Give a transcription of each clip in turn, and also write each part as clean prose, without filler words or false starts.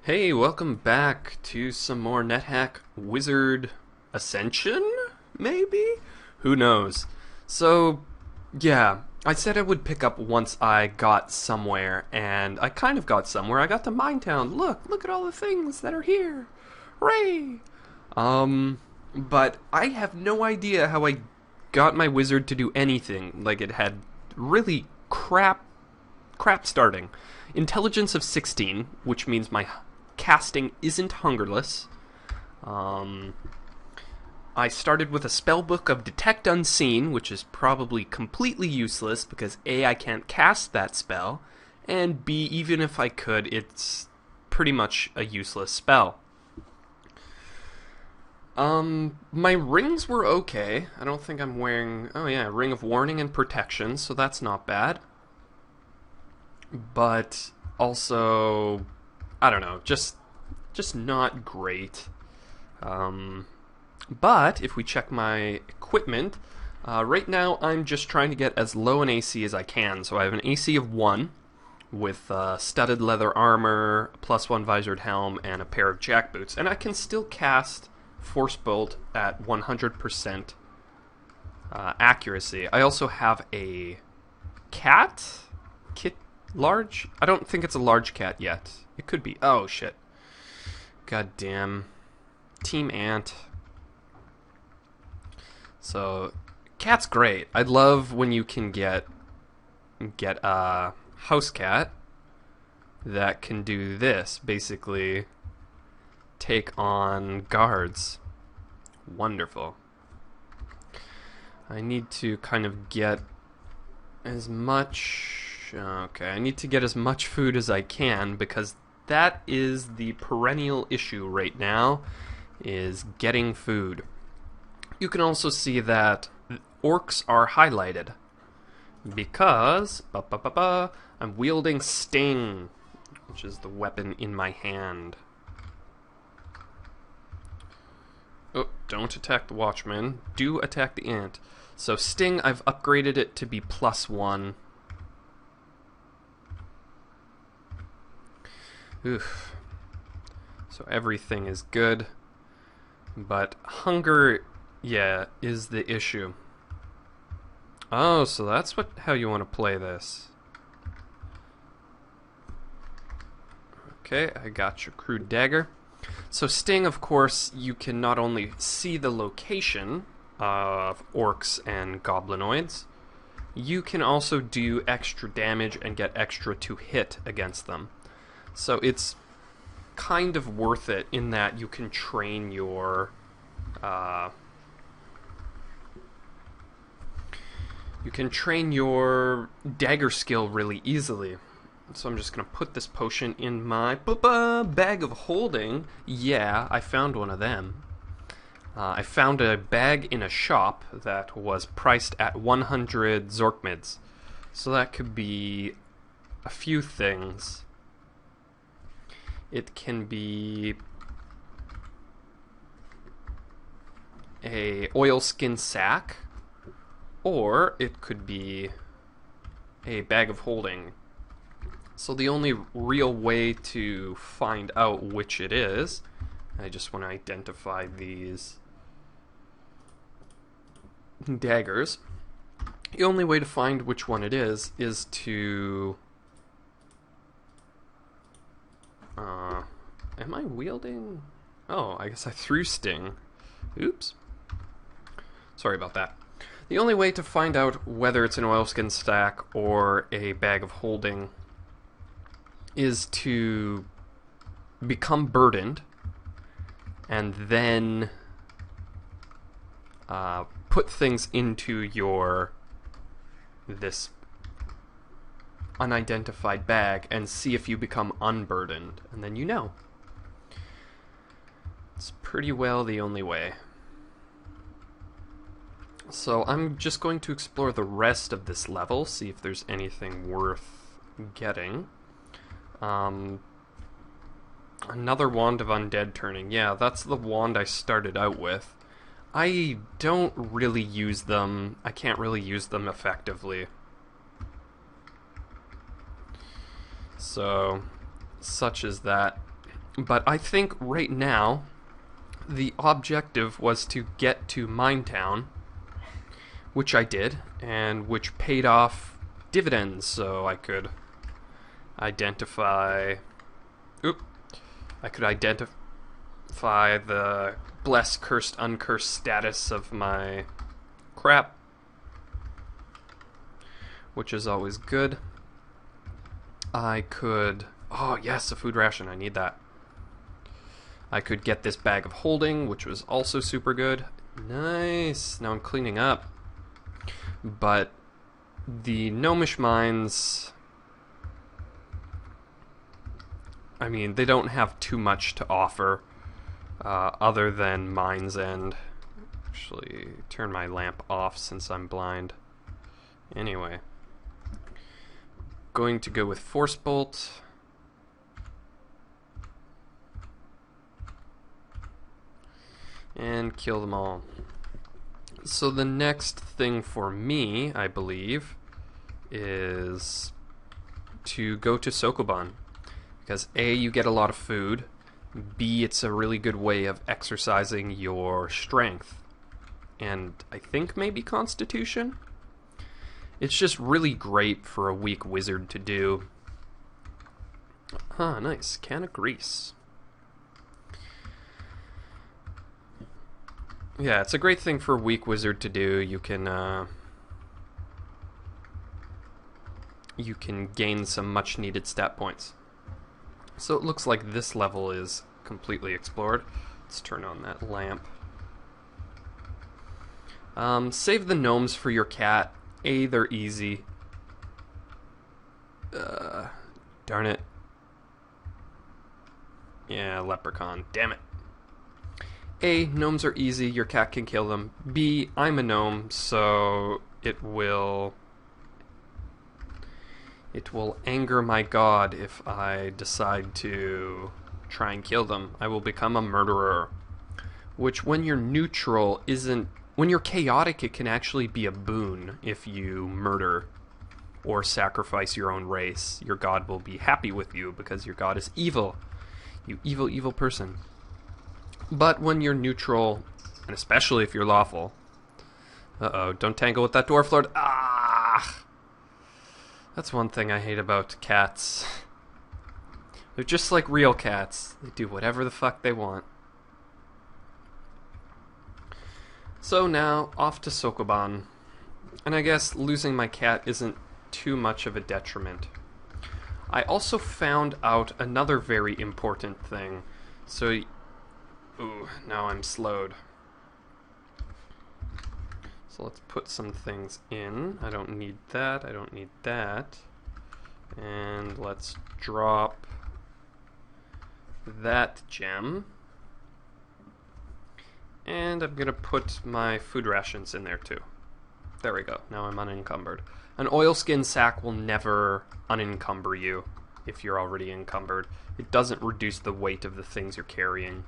Hey, welcome back to some more Nethack Wizard Ascension, maybe? Who knows? So, yeah, I said I would pick up once I got somewhere, and I kind of got somewhere. I got to Minetown. Look at all the things that are here. Hooray! But I have no idea how I got my wizard to do anything. Like, it had really crap starting. Intelligence of 16, which means my casting isn't hungerless. Um, I started with a spellbook of Detect Unseen, which is probably completely useless because A, I can't cast that spell, and B, even if I could, it's pretty much a useless spell. My rings were okay. I don't think I'm wearing. Oh, yeah, Ring of Warning and Protection, so that's not bad. But also, I don't know, just not great. But if we check my equipment, right now I'm just trying to get as low an AC as I can. So I have an AC of 1 with studded leather armor, +1 visored helm, and a pair of jackboots. And I can still cast Force Bolt at 100% accuracy. I also have a cat? Large? I don't think it's a large cat yet. It could be. Oh, shit. God damn. Team Ant. So, cat's great. I love when you can get a house cat that can do this. Basically, take on guards. Wonderful. I need to kind of get as much... Okay, I need to get as much food as I can because that is the perennial issue right now, is getting food. You can also see that orcs are highlighted because I'm wielding Sting, which is the weapon in my hand. Oh, don't attack the Watchman. Do attack the Ant. So Sting, I've upgraded it to be +1. Oof. So everything is good. But hunger, yeah, is the issue. Oh, so that's how you want to play this. Okay, I got your crude dagger. So Sting, of course, you can not only see the location of orcs and goblinoids, you can also do extra damage and get extra to hit against them. So it's kind of worth it in that you can train your dagger skill really easily. So I'm just going to put this potion in my bag of holding. Yeah, I found one of them. I found a bag in a shop that was priced at 100 Zorkmids. So that could be a few things. It can be a oilskin sack, or it could be a bag of holding. So the only real way to find out which it is, I just want to identify these daggers. The only way to find which one it is to... am I wielding? Oh, I guess I threw Sting. Oops. Sorry about that. The only way to find out whether it's an oilskin stack or a bag of holding is to become burdened and then put things into this unidentified bag and see if you become unburdened, and then you know. It's pretty well the only way. So I'm just going to explore the rest of this level, see if there's anything worth getting. Another Wand of Undead Turning. Yeah, that's the wand I started out with. I don't really use them. I can't really use them effectively. So, such as that. But I think right now the objective was to get to Minetown, which I did, and which paid off dividends, so I could identify... I could identify the blessed, cursed, uncursed status of my crap, which is always good. I could... Oh, yes, a food ration. I need that. I could get this bag of holding, which was also super good. Nice. Now I'm cleaning up. But the gnomish mines... I mean, they don't have too much to offer other than Mind's End. Actually, turn my lamp off since I'm blind. Anyway. Going to go with Force Bolt. And kill them all. So the next thing for me, I believe, is to go to Sokoban. Because A, you get a lot of food. B, it's a really good way of exercising your strength. And I think maybe Constitution? It's just really great for a weak wizard to do. Ah, nice. Can of grease. Yeah, it's a great thing for a weak wizard to do. You can gain some much needed stat points. So it looks like this level is completely explored. Let's turn on that lamp. Save the gnomes for your cat. A, they're easy. Darn it. Yeah, leprechaun. Damn it. A, gnomes are easy. Your cat can kill them. B, I'm a gnome, so it will anger my god if I decide to try and kill them. I will become a murderer. Which, when you're neutral, isn't... When you're chaotic, it can actually be a boon if you murder or sacrifice your own race. Your god will be happy with you because your god is evil. You evil, evil person. But when you're neutral, and especially if you're lawful... Uh-oh, don't tangle with that dwarf lord. Ah! That's one thing I hate about cats. They're just like real cats. They do whatever the fuck they want. So now, off to Sokoban. And I guess losing my cat isn't too much of a detriment. I also found out another very important thing. So... Ooh, now I'm slowed. So let's put some things in. I don't need that, I don't need that. And let's drop that gem. And I'm gonna put my food rations in there too. There we go, now I'm unencumbered. An oilskin sack will never unencumber you if you're already encumbered. It doesn't reduce the weight of the things you're carrying.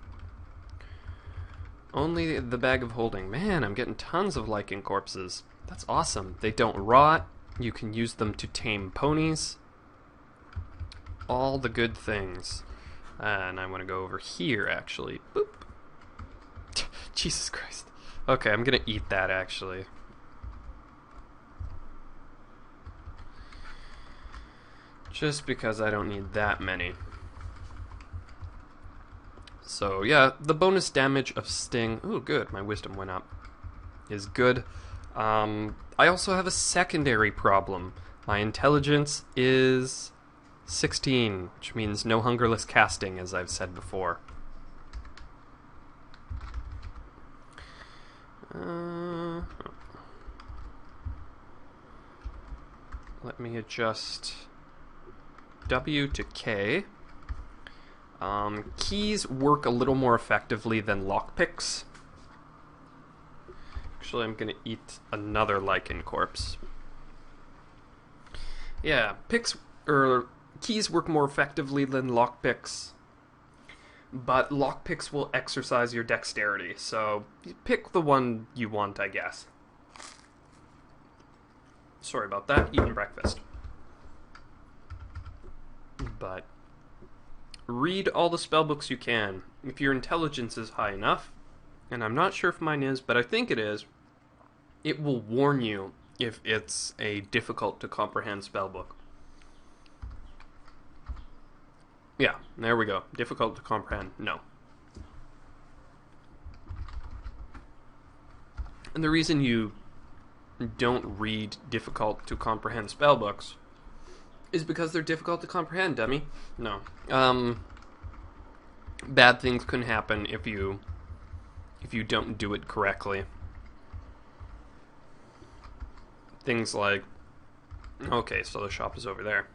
Only the bag of holding. Man, I'm getting tons of lichen corpses. That's awesome. They don't rot. You can use them to tame ponies. All the good things. And I want to go over here, actually. Boop. Jesus Christ. Okay, I'm going to eat that, actually. Just because I don't need that many. So, yeah, the bonus damage of Sting... Ooh, good, my wisdom went up. Is good. I also have a secondary problem. My intelligence is 16, which means no hungerless casting, as I've said before. Let me adjust W to K. Keys work a little more effectively than lockpicks. Actually, I'm gonna eat another lichen corpse. Yeah, keys work more effectively than lockpicks, but lockpicks will exercise your dexterity, so pick the one you want, I guess. Sorry about that, eating breakfast. But read all the spellbooks you can. If your intelligence is high enough, and I'm not sure if mine is, but I think it is, it will warn you if it's a difficult to comprehend spellbook. Yeah, there we go. Difficult to comprehend. No. And the reason you don't read difficult to comprehend spellbooks is because they're difficult to comprehend, dummy. No. Bad things can happen if you don't do it correctly. Things like, okay, so the shop is over there.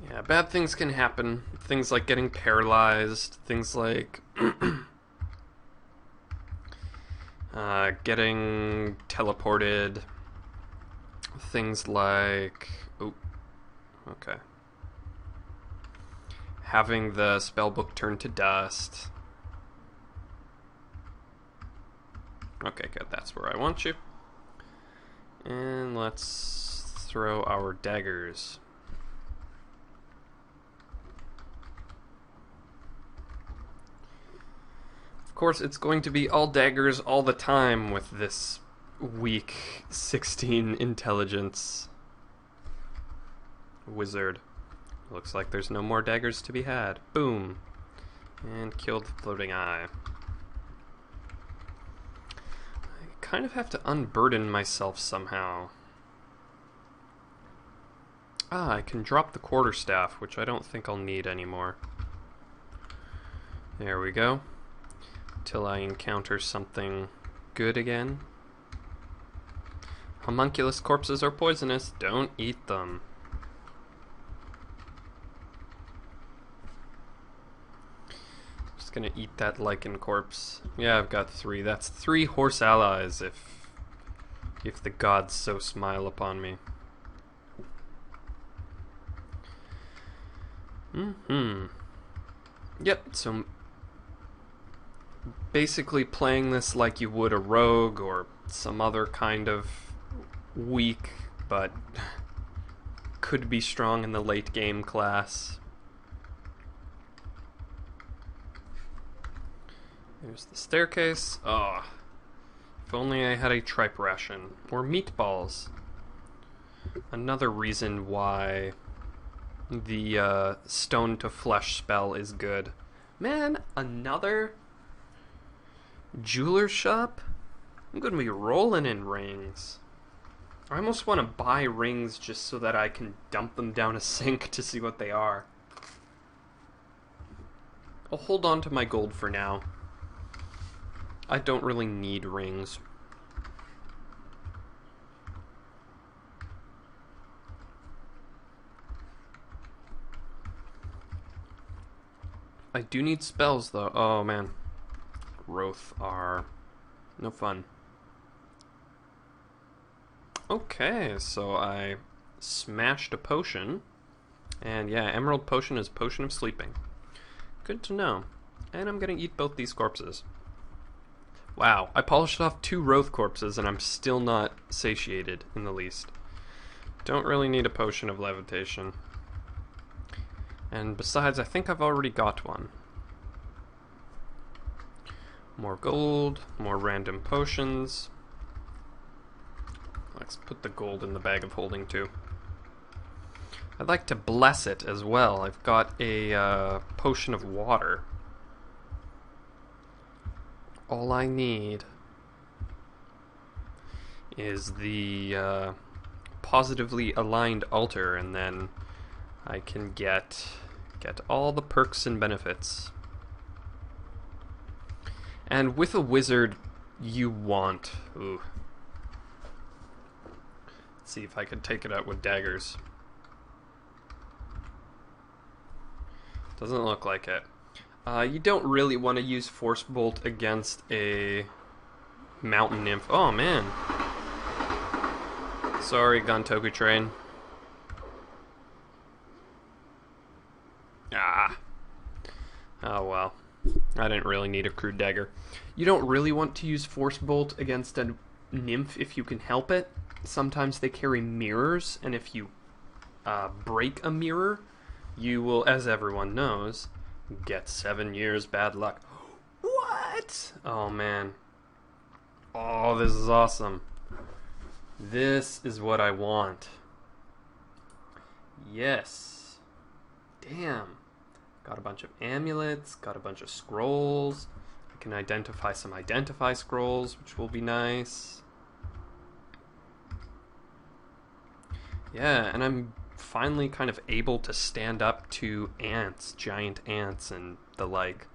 Yeah, bad things can happen. Things like getting paralyzed, things like getting teleported, things like, oh, okay, having the spellbook turn to dust. Okay, good, that's where I want you. And let's throw our daggers. Of course, it's going to be all daggers all the time with this weak 16 intelligence wizard. Looks like there's no more daggers to be had. Boom. And killed the floating eye. I kind of have to unburden myself somehow. Ah, I can drop the quarterstaff, which I don't think I'll need anymore. There we go. Till I encounter something good again. Homunculus corpses are poisonous. Don't eat them. Just gonna eat that lichen corpse. Yeah, I've got 3. That's 3 horse allies if the gods so smile upon me. Yep, so basically playing this like you would a rogue or some other kind of weak but could be strong in the late game class. There's the staircase. Oh, if only I had a tripe ration or meatballs. Another reason why the stone to flesh spell is good. Man, another jeweler shop? I'm gonna be rolling in rings. I almost want to buy rings just so that I can dump them down a sink to see what they are. I'll hold on to my gold for now. I don't really need rings. I do need spells though. Oh man. Growth are no fun. Okay, so I smashed a potion. And yeah, Emerald Potion is Potion of Sleeping. Good to know. And I'm gonna eat both these corpses. Wow, I polished off 2 Roth corpses and I'm still not satiated in the least. Don't really need a Potion of Levitation. And besides, I think I've already got one. More gold, more random potions. Let's put the gold in the bag of holding too. I'd like to bless it as well. I've got a potion of water. All I need is the positively aligned altar, and then I can get all the perks and benefits. And with a wizard, you want... Ooh. Let's see if I could take it out with daggers. Doesn't look like it. You don't really want to use Force Bolt against a mountain nymph. Oh, man. Sorry, Gontoku train. Ah. Oh, well. I didn't really need a crude dagger. You don't really want to use Force Bolt against a nymph if you can help it. Sometimes they carry mirrors, and if you break a mirror, you will, as everyone knows, get 7 years bad luck. What? Oh, man. Oh, this is awesome. This is what I want. Yes. Damn. Got a bunch of amulets, got a bunch of scrolls. I can identify some identify scrolls, which will be nice. Yeah, and I'm finally kind of able to stand up to ants, giant ants, and the like.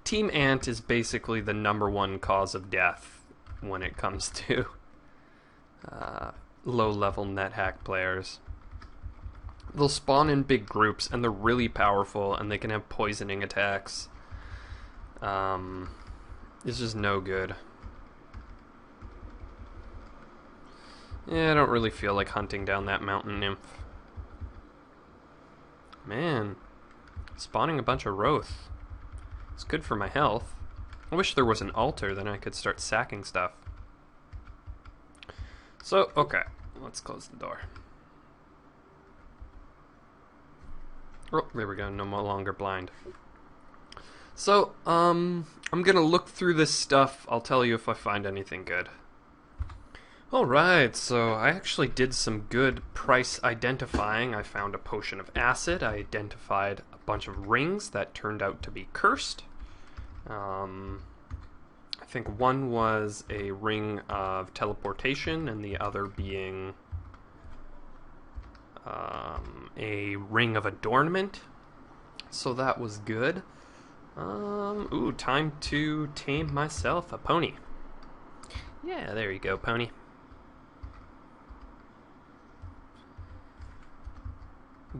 Team Ant is basically the #1 cause of death when it comes to low-level Nethack players. They'll spawn in big groups, and they're really powerful, and they can have poisoning attacks. It's just no good. Yeah, I don't really feel like hunting down that mountain nymph. Man, spawning a bunch of Roth. It's good for my health. I wish there was an altar, then I could start sacking stuff. So, okay, let's close the door. Oh, there we go, no longer blind. So, I'm gonna look through this stuff. I'll tell you if I find anything good. Alright, so I actually did some good price identifying. I found a potion of acid. I identified a bunch of rings that turned out to be cursed. I think one was a ring of teleportation, and the other being a ring of adornment. So that was good. Ooh, time to tame myself a pony. Yeah, there you go, pony.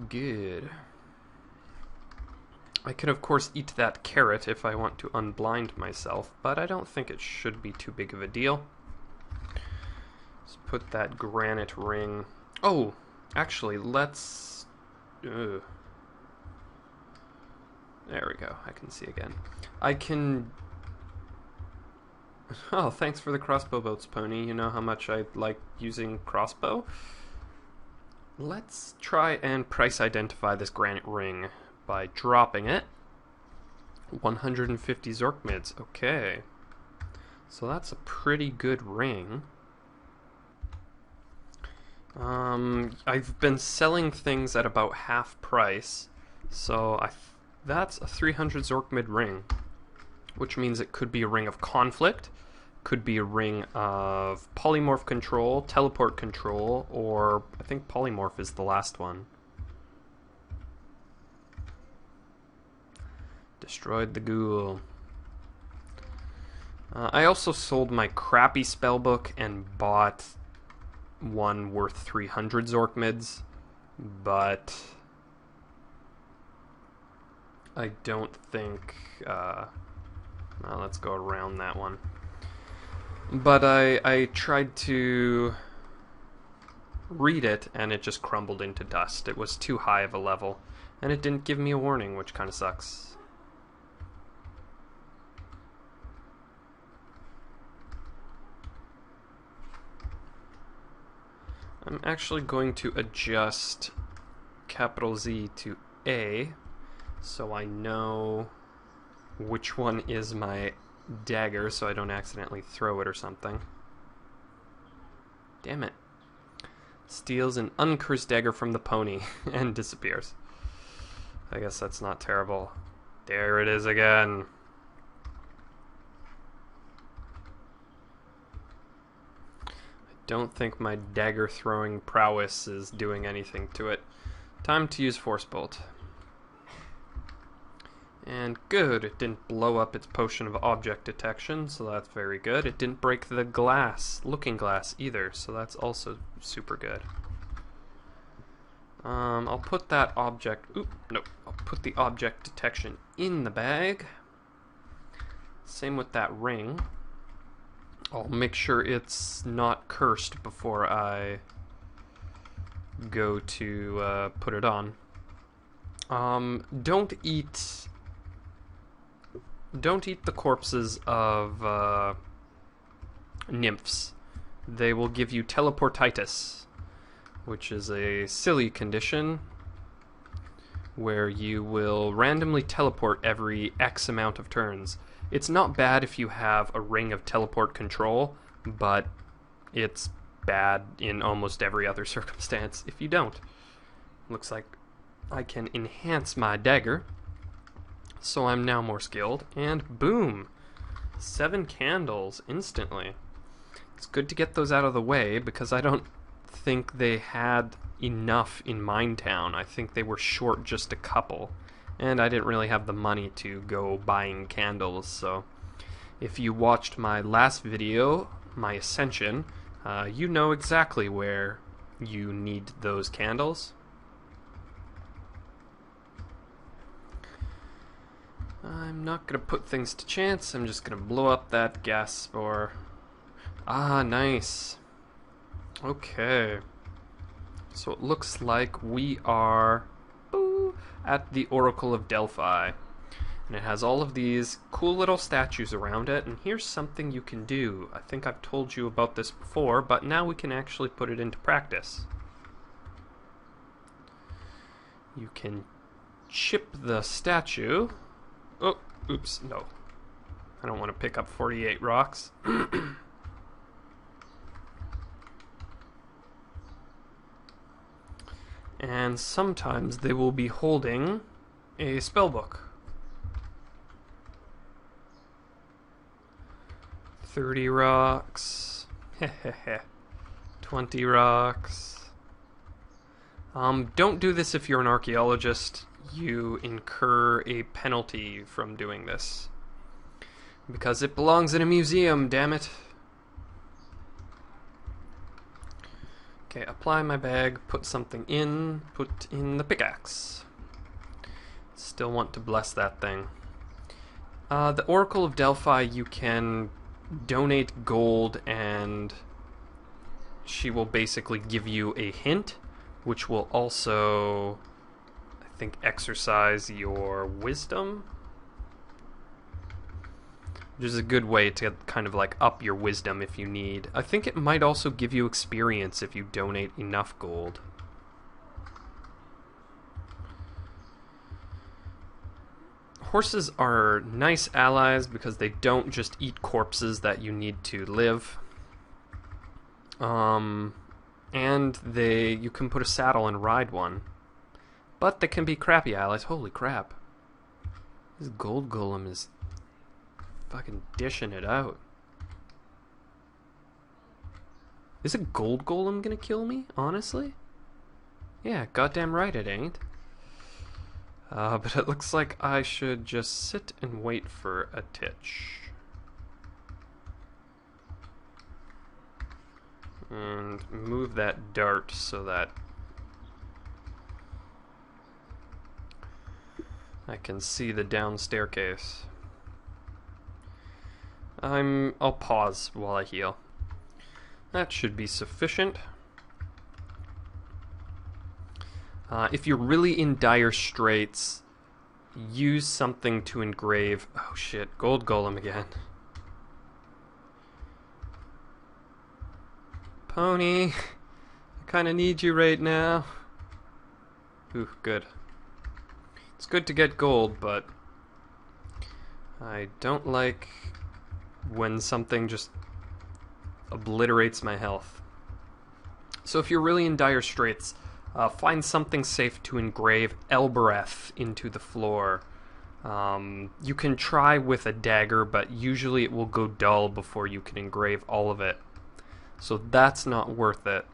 Good. I can, of course, eat that carrot if I want to unblind myself, but I don't think it should be too big of a deal. Let's put that granite ring... Oh, actually, let's... There we go. I can see again. I can... Oh, thanks for the crossbow bolts, pony. You know how much I like using crossbow? Let's try and price identify this granite ring by dropping it. 150 Zorkmids. Okay. So that's a pretty good ring. I've been selling things at about half price. So that's a 300 Zorkmid ring. Which means it could be a ring of conflict. Could be a ring of polymorph control, teleport control, or I think polymorph is the last one. Destroyed the ghoul. I also sold my crappy spellbook and bought one worth 300 Zorkmids, but I don't think... well, let's go around that one. But I tried to read it, and it just crumbled into dust. It was too high of a level, and it didn't give me a warning, which kind of sucks. I'm actually going to adjust capital Z to A, so I know which one is my dagger, so I don't accidentally throw it or something. Damn it. Steals an uncursed dagger from the pony and disappears. I guess that's not terrible. There it is again. I don't think my dagger throwing prowess is doing anything to it. Time to use Force Bolt. And good, it didn't blow up its potion of object detection, so that's very good. It didn't break the glass, looking glass either, so that's also super good. I'll put that object, I'll put the object detection in the bag. Same with that ring. I'll make sure it's not cursed before I go to put it on. Don't eat the corpses of nymphs. They will give you teleportitis, which is a silly condition where you will randomly teleport every X amount of turns. It's not bad if you have a ring of teleport control, but it's bad in almost every other circumstance if you don't. Looks like I can enhance my dagger, so I'm now more skilled, and boom! 7 candles instantly. It's good to get those out of the way because I don't think they had enough in Minetown. I think they were short just a couple, and I didn't really have the money to go buying candles, so if you watched my last video, my Ascension, you know exactly where you need those candles. I'm not going to put things to chance. I'm just going to blow up that gas spore. Ah, nice. Okay. So it looks like we are at the Oracle of Delphi. And it has all of these cool little statues around it. And here's something you can do. I think I've told you about this before, but now we can actually put it into practice. You can chip the statue. Oh, oops, no. I don't want to pick up 48 rocks. And sometimes they will be holding a spellbook. 30 rocks. 20 rocks. Don't do this if you're an archaeologist. You incur a penalty from doing this. Because it belongs in a museum, damn it. Okay, apply my bag, put something in, put in the pickaxe. Still want to bless that thing. The Oracle of Delphi, you can donate gold and she will basically give you a hint, which will also, I think, exercise your wisdom. Which is a good way to kind of like up your wisdom if you need. I think it might also give you experience if you donate enough gold. Horses are nice allies because they don't just eat corpses that you need to live. And you can put a saddle and ride one. But they can be crappy allies. Holy crap. This gold golem is fucking dishing it out. Is a gold golem gonna kill me, honestly? Yeah, goddamn right it ain't. But it looks like I should just sit and wait for a titch. And move that dart so that I can see the down staircase. I'll pause while I heal. That should be sufficient. If you're really in dire straits, use something to engrave. Oh shit, gold golem again. Pony, I kinda need you right now. Ooh, good. It's good to get gold, but I don't like when something just obliterates my health. So if you're really in dire straits, find something safe to engrave Elbereth into the floor. You can try with a dagger, but usually it will go dull before you can engrave all of it. So that's not worth it.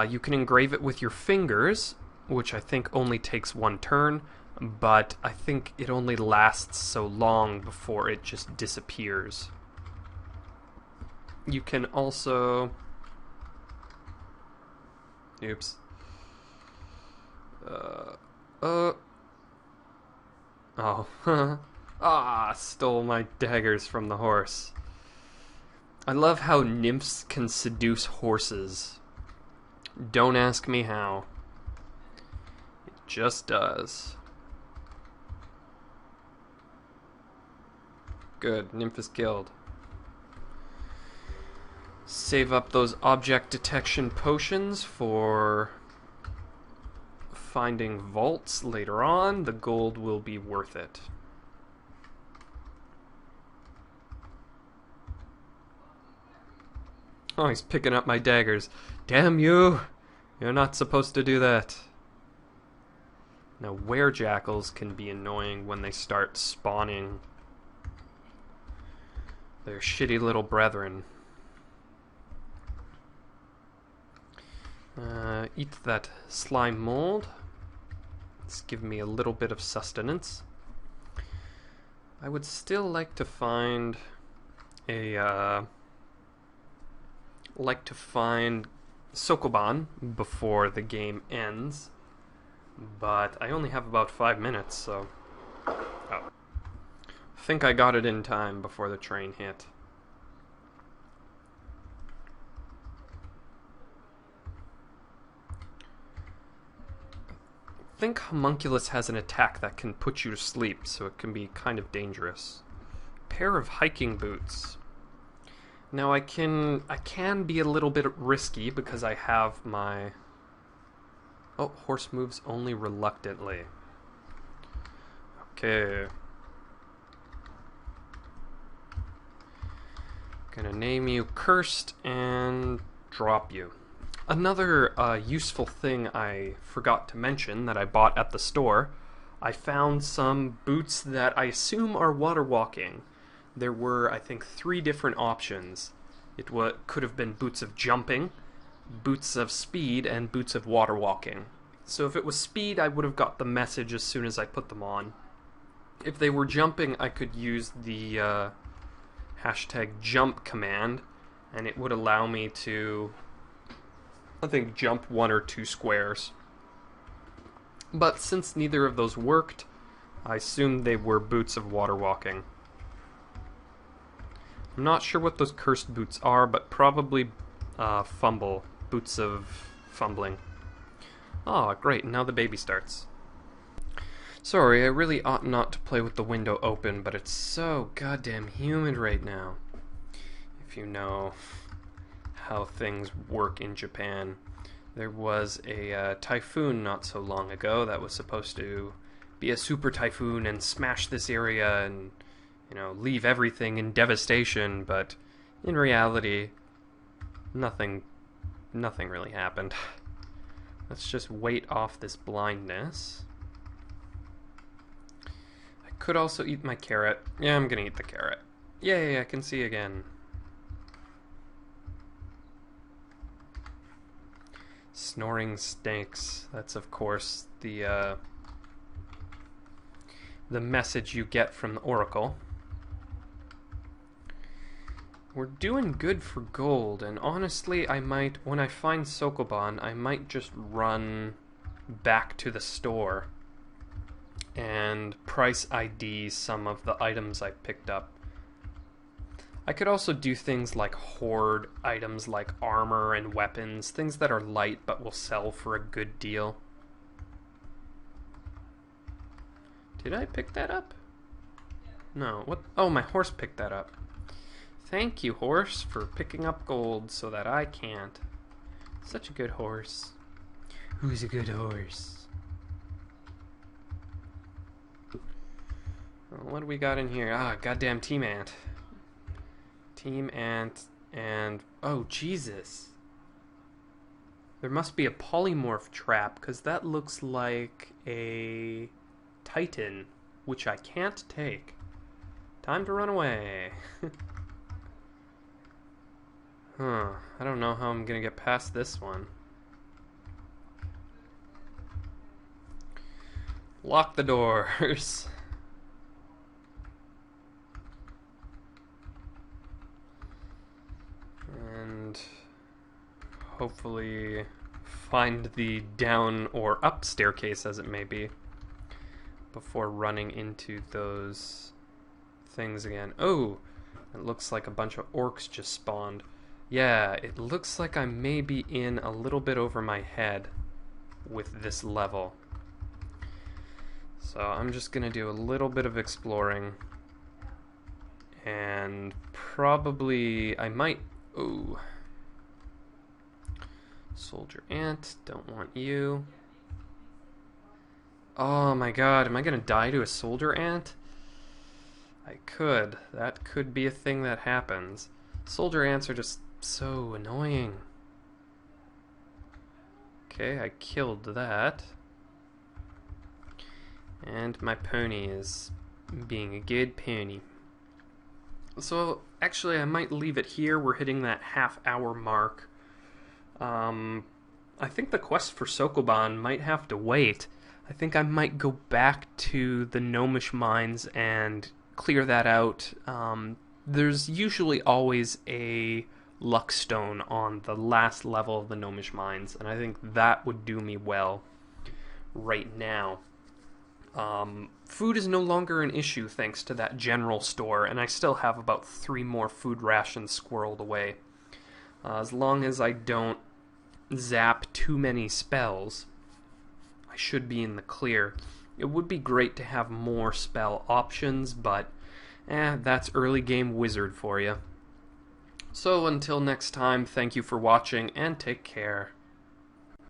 You can engrave it with your fingers, which I think only takes 1 turn, but I think it only lasts so long before it just disappears. You can also... Oops. Oh. Ah, stole my daggers from the horse. I love how nymphs can seduce horses. Don't ask me how. It just does. Good, nymph is killed. Save up those object detection potions for finding vaults later on, the gold will be worth it. Oh, he's picking up my daggers. Damn you! You're not supposed to do that. Now, werejackals can be annoying when they start spawning their shitty little brethren. Eat that slime mold. It's given me a little bit of sustenance. I would still like to find a Sokoban before the game ends, but I only have about 5 minutes, so I think I got it in time before the train hit. I think Homunculus has an attack that can put you to sleep, so it can be kind of dangerous. Pair of hiking boots. Now I can be a little bit risky because I have my... Oh, horse moves only reluctantly. Okay. Gonna name you Cursed and drop you. Another useful thing I forgot to mention that I bought at the store, I found some boots that I assume are water walking. There were, I think, 3 different options. It could have been boots of jumping, boots of speed, and boots of water walking. So if it was speed, I would have got the message as soon as I put them on. If they were jumping, I could use the #jump command, and it would allow me to, I think, jump 1 or 2 squares. But since neither of those worked, I assumed they were boots of water walking. I'm not sure what those cursed boots are, but probably boots of fumbling. Ah, great, now the baby starts. Sorry, I really ought not to play with the window open, but it's so goddamn humid right now. If you know how things work in Japan. There was a typhoon not so long ago that was supposed to be a super typhoon and smash this area and, you know, leave everything in devastation, but in reality, nothing really happened. Let's just wait off this blindness. I could also eat my carrot. Yeah, I'm gonna eat the carrot. Yay, I can see again. Snoring snakes. That's, of course, the message you get from the Oracle. We're doing good for gold, and honestly, I might, when I find Sokoban, I might just run back to the store and price ID some of the items I picked up. I could also do things like hoard items like armor and weapons, things that are light but will sell for a good deal. Did I pick that up? No. What? Oh, my horse picked that up. Thank you, horse, for picking up gold so that I can't. Such a good horse. Who's a good horse? Well, what do we got in here? Ah, goddamn Team Ant. Team Ant and... Oh, Jesus. There must be a polymorph trap, because that looks like a Titan, which I can't take. Time to run away. Huh. I don't know how I'm gonna get past this one. Lock the doors. And hopefully find the down or up staircase, as it may be, before running into those things again. Oh, it looks like a bunch of orcs just spawned. Yeah, it looks like I may be in a little bit over my head with this level. So I'm just gonna do a little bit of exploring, and probably I might... Ooh. Soldier ant, don't want you. Oh my god, am I gonna die to a soldier ant? I could. That could be a thing that happens. Soldier ants are just so annoying. Okay, I killed that. And my pony is being a good pony. So, actually, I might leave it here. We're hitting that half-hour mark. I think the quest for Sokoban might have to wait. I think I might go back to the Gnomish Mines and clear that out. There's usually always a luck stone on the last level of the Gnomish Mines, and I think that would do me well right now. Food is no longer an issue thanks to that general store, and I still have about 3 more food rations squirreled away. As long as I don't zap too many spells, I should be in the clear. It would be great to have more spell options, but that's early game wizard for you. So until next time, thank you for watching and take care.